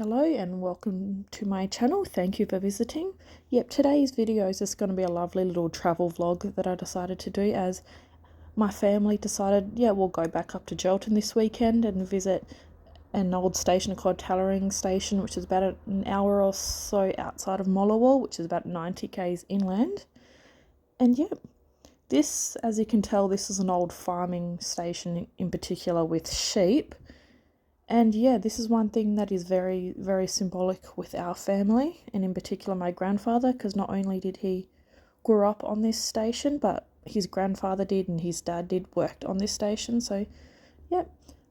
Hello and welcome to my channel. Thank you for visiting. Yep, today's video is just going to be a lovely little travel vlog that I decided to do as my family decided, yeah, we'll go back up to Gelton this weekend and visit an old station called Tallering Station, which is about an hour or so outside of Mollawall, which is about 90 k's inland. And yep, this, as you can tell, this is an old farming station in particular with sheep. And yeah, this is one thing that is very, very symbolic with our family, and in particular my grandfather, because not only did he grow up on this station, but his grandfather did and his dad did worked on this station. So yeah,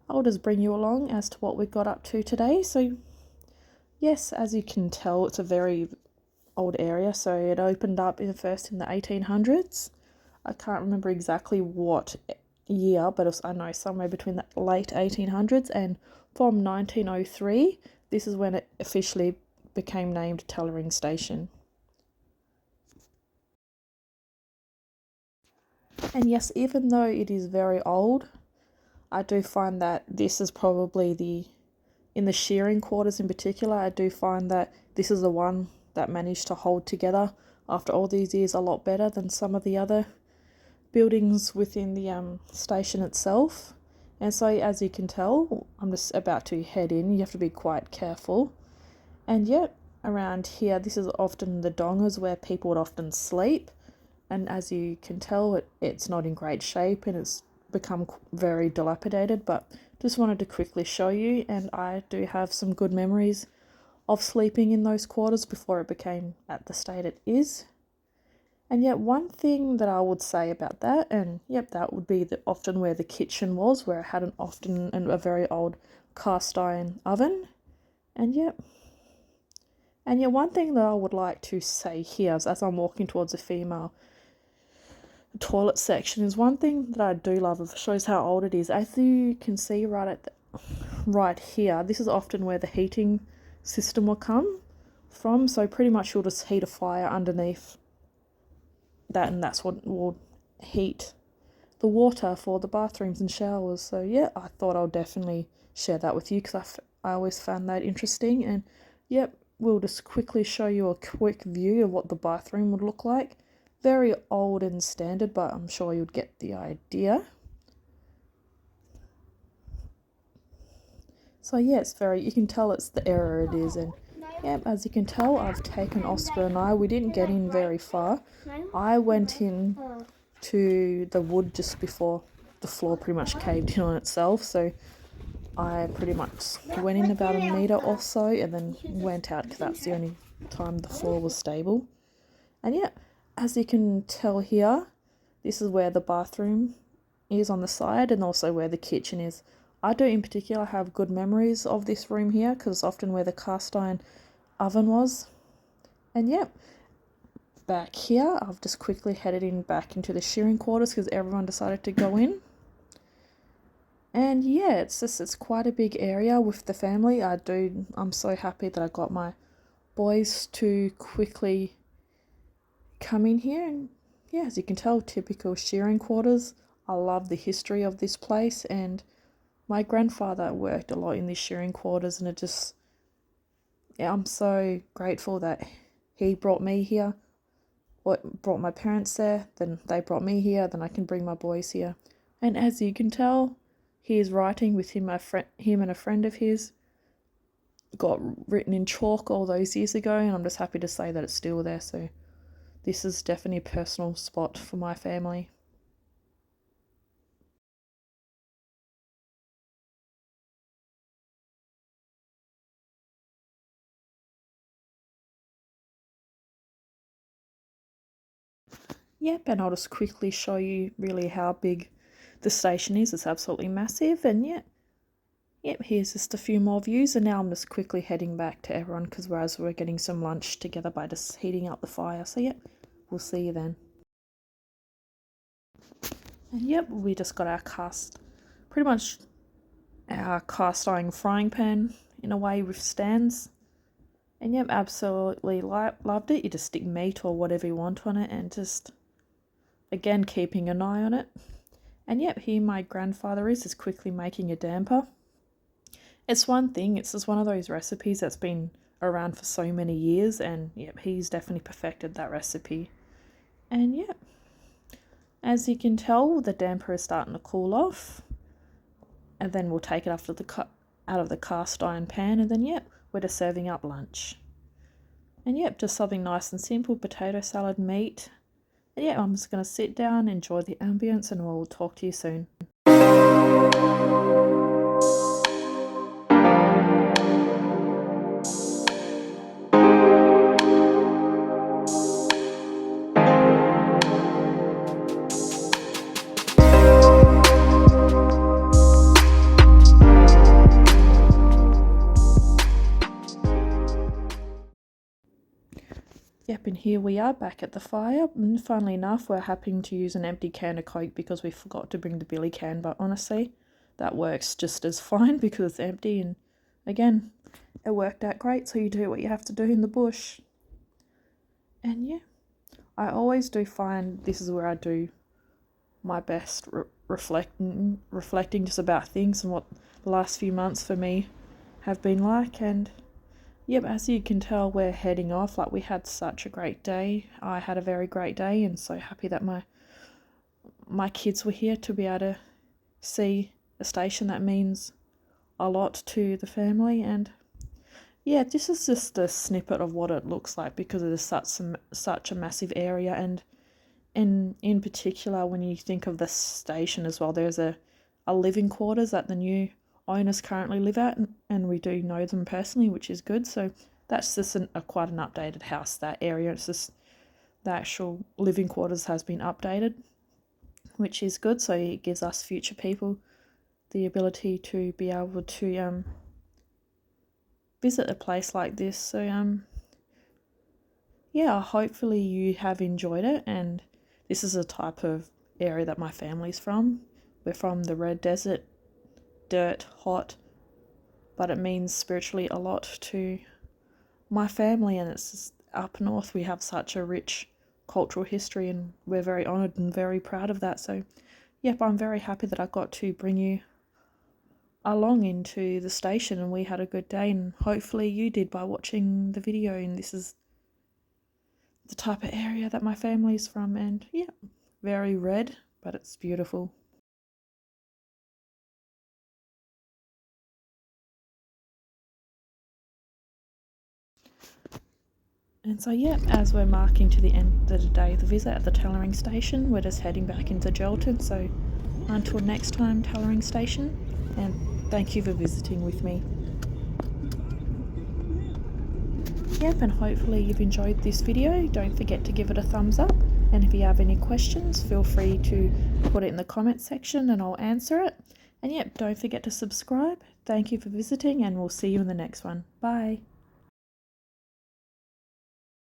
I'll just bring you along as to what we got up to today. So yes, as you can tell, it's a very old area. So it opened up first in the 1800s. I can't remember exactly what year, but I know somewhere between the late 1800s, and from 1903, this is when it officially became named Tallering Station. And yes, even though it is very old, I do find that this is probably in the shearing quarters in particular, I do find that this is the one that managed to hold together after all these years a lot better than some of the other buildings within the station itself. And so as you can tell, I'm just about to head in. You have to be quite careful. And yet around here, this is often the dongas where people would often sleep, and as you can tell, it's not in great shape and it's become very dilapidated, but just wanted to quickly show you. And I do have some good memories of sleeping in those quarters before it became at the state it is. And yet one thing that I would say about that, and yep, that would be often where the kitchen was, where it had a very old cast iron oven. And yep, one thing that I would like to say here is, as I'm walking towards the female toilet section, is one thing that I do love. It shows how old it is. As you can see right here, this is often where the heating system will come from. So pretty much you'll just heat a fire underneath that, and that's what will heat the water for the bathrooms and showers. So yeah, I thought I'll definitely share that with you because I always found that interesting. And yep, we'll just quickly show you a quick view of what the bathroom would look like. Very old and standard, but I'm sure you'd get the idea. So yeah, you can tell it's the era it is. And yep, as you can tell, I've taken Oscar and we didn't get in very far. I went in to the wood just before the floor pretty much caved in on itself, so I pretty much went in about a metre or so and then went out because that's the only time the floor was stable. And yeah, as you can tell here, this is where the bathroom is on the side and also where the kitchen is. I do in particular have good memories of this room here because it's often where the cast iron oven was. And yep, back here, I've just quickly headed back into the shearing quarters because everyone decided to go in. And yeah, it's quite a big area with the family. I'm so happy that I got my boys to quickly come in here. And yeah, as you can tell, typical shearing quarters. I love the history of this place, and my grandfather worked a lot in these shearing quarters, and I'm so grateful that he brought me here, brought my parents there, then they brought me here, then I can bring my boys here. And as you can tell, he is writing with him and a friend of his, got written in chalk all those years ago, and I'm just happy to say that it's still there. So this is definitely a personal spot for my family. Yep, and I'll just quickly show you really how big the station is. It's absolutely massive. And yep, here's just a few more views. And now I'm just quickly heading back to everyone because we're getting some lunch together by just heating up the fire. So yep, we'll see you then. And yep, we just got our cast iron frying pan in a way with stands. And yep, absolutely loved it. You just stick meat or whatever you want on it, and just again keeping an eye on it. And yep, here my grandfather is quickly making a damper. It's one thing, it's just one of those recipes that's been around for so many years, and yep, he's definitely perfected that recipe. And yep, as you can tell, the damper is starting to cool off, and then we'll take it out of the cast iron pan, and then yep, we're just serving up lunch. And yep, just something nice and simple, potato salad, meat. And yeah, I'm just going to sit down, enjoy the ambience, and we'll talk to you soon. Yep, and here we are back at the fire, and funnily enough, we're happening to use an empty can of Coke because we forgot to bring the billy can, but honestly, that works just as fine because it's empty, and again, it worked out great, so you do what you have to do in the bush. And yeah, I always do find this is where I do my best reflecting just about things and what the last few months for me have been like. And yep, as you can tell, we're heading off. Like, we had such a great day. I had a very great day, and so happy that my kids were here to be able to see a station that means a lot to the family. And yeah, this is just a snippet of what it looks like because it is such a massive area. And in particular, when you think of the station as well, there's a living quarters that the new owners currently live at, and we do know them personally, which is good. So that's just quite an updated house, that area. It's just the actual living quarters has been updated, which is good. So it gives us future people the ability to be able to visit a place like this. So yeah, hopefully you have enjoyed it, and this is a type of area that my family's from. We're from the Red Desert, dirt, hot, but it means spiritually a lot to my family, and it's just up north we have such a rich cultural history, and we're very honoured and very proud of that. So yep, I'm very happy that I got to bring you along into the station, and we had a good day, and hopefully you did by watching the video. And this is the type of area that my family's from, and yeah, very red, but it's beautiful. And so yeah, as we're marking to the end of the day of the visit at the tailoring station, we're just heading back into Gelton. So until next time, tailoring station, and thank you for visiting with me. Yep, and hopefully you've enjoyed this video. Don't forget to give it a thumbs up, and if you have any questions, feel free to put it in the comment section and I'll answer it. And yep, don't forget to subscribe. Thank you for visiting, and we'll see you in the next one. Bye.